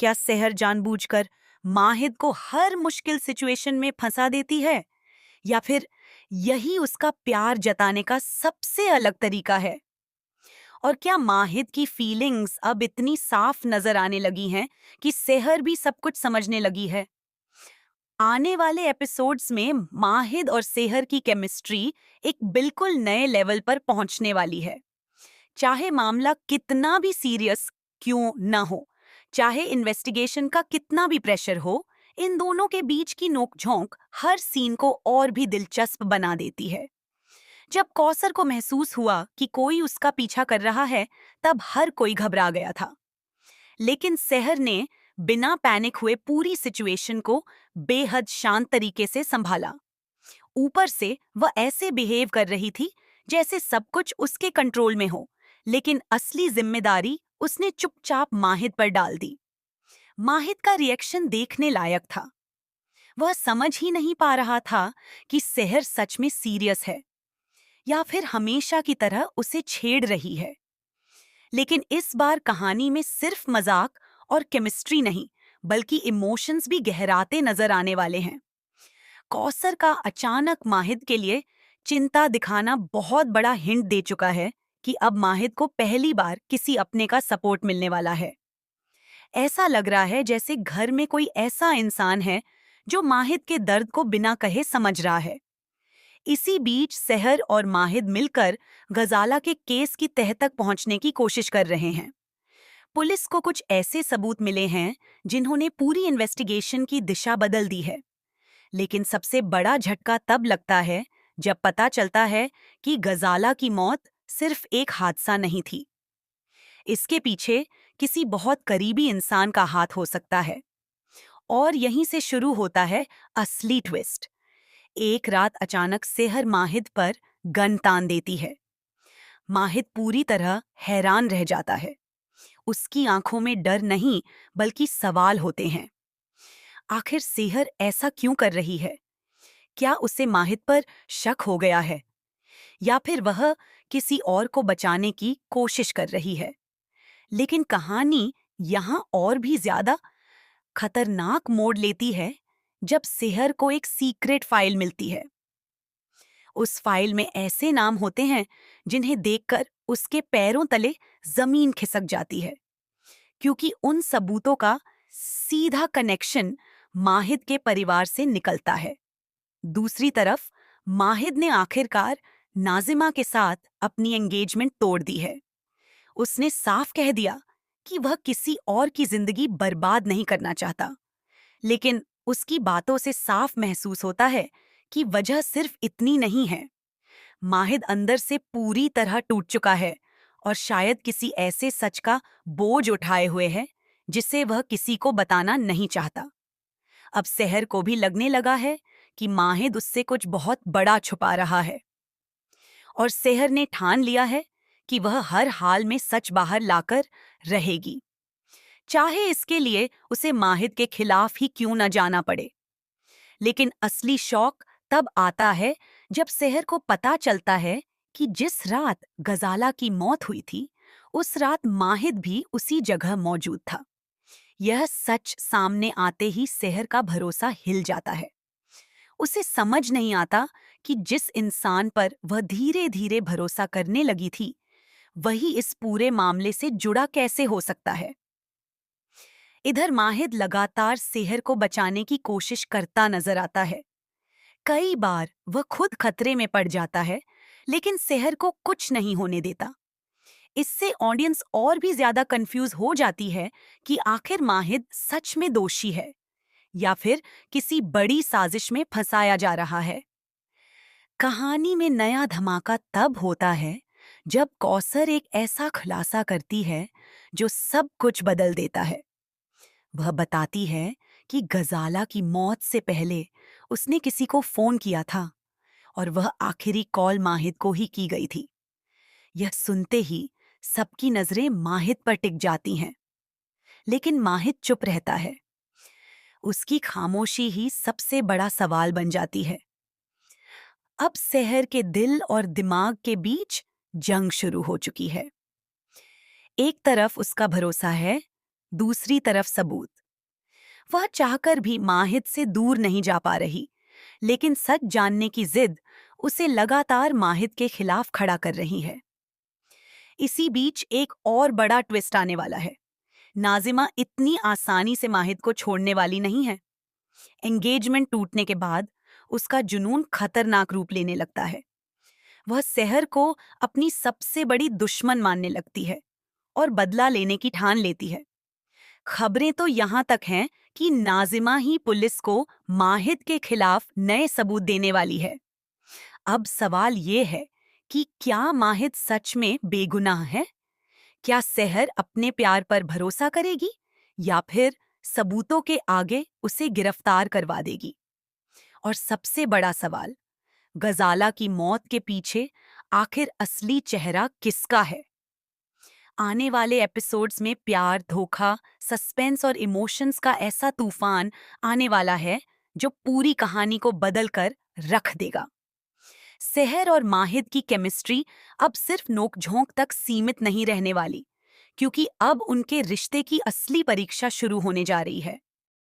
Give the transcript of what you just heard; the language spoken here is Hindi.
क्या सेहर जानबूझकर माहिद को हर मुश्किल सिचुएशन में फंसा देती है, या फिर यही उसका प्यार जताने का सबसे अलग तरीका है? और क्या माहिद की फीलिंग्स अब इतनी साफ नजर आने लगी हैं कि सेहर भी सब कुछ समझने लगी है? आने वाले एपिसोड्स में माहिद और सेहर की केमिस्ट्री एक बिल्कुल नए लेवल पर पहुंचने वाली है। चाहे मामला कितना भी सीरियस क्यों न हो, चाहे इन्वेस्टिगेशन का कितना भी प्रेशर हो, इन दोनों के बीच की नोकझोंक हर सीन को और भी दिलचस्प बना देती है। जब कौसर को महसूस हुआ कि कोई उसका पीछा कर रहा है, तब हर कोई घबरा गया था। लेकिन सेहर ने बिना पैनिक हुए पूरी सिचुएशन को बेहद शांत तरीके से संभाला। ऊपर से वह ऐसे बिहेव कर रही थी जैसे सब कुछ उसके कंट्रोल में हो, लेकिन असली जिम्मेदारी उसने चुपचाप माहिद पर डाल दी। माहिद का रिएक्शन देखने लायक था। वह समझ ही नहीं पा रहा था कि सेहर सच में सीरियस है या फिर हमेशा की तरह उसे छेड़ रही है। लेकिन इस बार कहानी में सिर्फ मजाक और केमिस्ट्री नहीं, बल्कि इमोशंस भी गहराते नजर आने वाले हैं। कौसर का अचानक माहिद के लिए चिंता दिखाना बहुत बड़ा हिंट दे चुका है कि अब माहिद को पहली बार किसी अपने का सपोर्ट मिलने वाला है। ऐसा लग रहा है जैसे घर में कोई ऐसा इंसान है जो माहिद के दर्द को बिना कहे समझ रहा है। इसी बीच सेहर और माहिद मिलकर गजाला के केस की तह तक पहुंचने की कोशिश कर रहे हैं। पुलिस को कुछ ऐसे सबूत मिले हैं जिन्होंने पूरी इन्वेस्टिगेशन की दिशा बदल दी है। लेकिन सबसे बड़ा झटका तब लगता है जब पता चलता है कि गजाला की मौत सिर्फ एक हादसा नहीं थी। इसके पीछे किसी बहुत करीबी इंसान का हाथ हो सकता है। और यहीं से शुरू होता है असली ट्विस्ट। एक रात अचानक सेहर माहिद पर गन तान देती है। माहिद पूरी तरह हैरान रह जाता है। उसकी आंखों में डर नहीं, बल्कि सवाल होते हैं। आखिर सेहर ऐसा क्यों कर रही है? क्या उसे माहिद पर शक हो गया है, या फिर वह किसी और को बचाने की कोशिश कर रही है? लेकिन कहानी यहाँ और भी ज्यादा खतरनाक मोड़ लेती है जब सेहर को एक सीक्रेट फाइल मिलती है। उस फाइल में ऐसे नाम होते हैं जिन्हें देखकर उसके पैरों तले जमीन खिसक जाती है, क्योंकि उन सबूतों का सीधा कनेक्शन माहिद के परिवार से निकलता है। दूसरी तरफ माहिद ने आखिरकार नाजिमा के साथ अपनी एंगेजमेंट तोड़ दी है। उसने साफ कह दिया कि वह किसी और की जिंदगी बर्बाद नहीं करना चाहता। लेकिन उसकी बातों से साफ महसूस होता है कि वजह सिर्फ इतनी नहीं है। माहिद अंदर से पूरी तरह टूट चुका है और शायद किसी ऐसे सच का बोझ उठाए हुए है जिसे वह किसी को बताना नहीं चाहता। अब सेहर को भी लगने लगा है कि माहिद उससे कुछ बहुत बड़ा छुपा रहा है, और सेहर ने ठान लिया है कि वह हर हाल में सच बाहर लाकर रहेगी, चाहे इसके लिए उसे माहिद के खिलाफ ही क्यों न जाना पड़े। लेकिन असली शौक तब आता है जब सेहर को पता चलता है कि जिस रात गजाला की मौत हुई थी, उस रात माहिद भी उसी जगह मौजूद था। यह सच सामने आते ही सेहर का भरोसा हिल जाता है। उसे समझ नहीं आता कि जिस इंसान पर वह धीरे धीरे भरोसा करने लगी थी, वही इस पूरे मामले से जुड़ा कैसे हो सकता है। इधर माहिद लगातार सेहर को बचाने की कोशिश करता नजर आता है। कई बार वह खुद खतरे में पड़ जाता है, लेकिन सेहर को कुछ नहीं होने देता। इससे ऑडियंस और भी ज्यादा कंफ्यूज हो जाती है कि आखिर माहिद सच में दोषी है या फिर किसी बड़ी साजिश में फंसाया जा रहा है। कहानी में नया धमाका तब होता है जब कौसर एक ऐसा खुलासा करती है जो सब कुछ बदल देता है। वह बताती है कि गजाला की मौत से पहले उसने किसी को फोन किया था और वह आखिरी कॉल माहिद को ही की गई थी। यह सुनते ही सबकी नजरें माहिद पर टिक जाती हैं, लेकिन माहिद चुप रहता है। उसकी खामोशी ही सबसे बड़ा सवाल बन जाती है। अब सेहर के दिल और दिमाग के बीच जंग शुरू हो चुकी है। एक तरफ उसका भरोसा है, दूसरी तरफ सबूत। वह चाहकर भी माहिद से दूर नहीं जा पा रही, लेकिन सच जानने की जिद उसे लगातार माहिद के खिलाफ खड़ा कर रही है। इसी बीच एक और बड़ा ट्विस्ट आने वाला है। नाजिमा इतनी आसानी से माहिद को छोड़ने वाली नहीं है। एंगेजमेंट टूटने के बाद उसका जुनून खतरनाक रूप लेने लगता है। वह सहर को अपनी सबसे बड़ी दुश्मन मानने लगती है और बदला लेने की ठान लेती है। खबरें तो यहाँ तक हैं कि नाजिमा ही पुलिस को माहिद के खिलाफ नए सबूत देने वाली है। अब सवाल ये है कि क्या माहिद सच में बेगुनाह है? क्या सहर अपने प्यार पर भरोसा करेगी या फिर सबूतों के आगे उसे गिरफ्तार करवा देगी? और सबसे बड़ा सवाल, गजाला की मौत के पीछे आखिर असली चेहरा किसका है? आने वाले एपिसोड्स में प्यार, धोखा, सस्पेंस और इमोशंस का ऐसा तूफान आने वाला है जो पूरी कहानी को बदल कर रख देगा। सहर और माहिद की केमिस्ट्री अब सिर्फ नोकझोंक तक सीमित नहीं रहने वाली, क्योंकि अब उनके रिश्ते की असली परीक्षा शुरू होने जा रही है।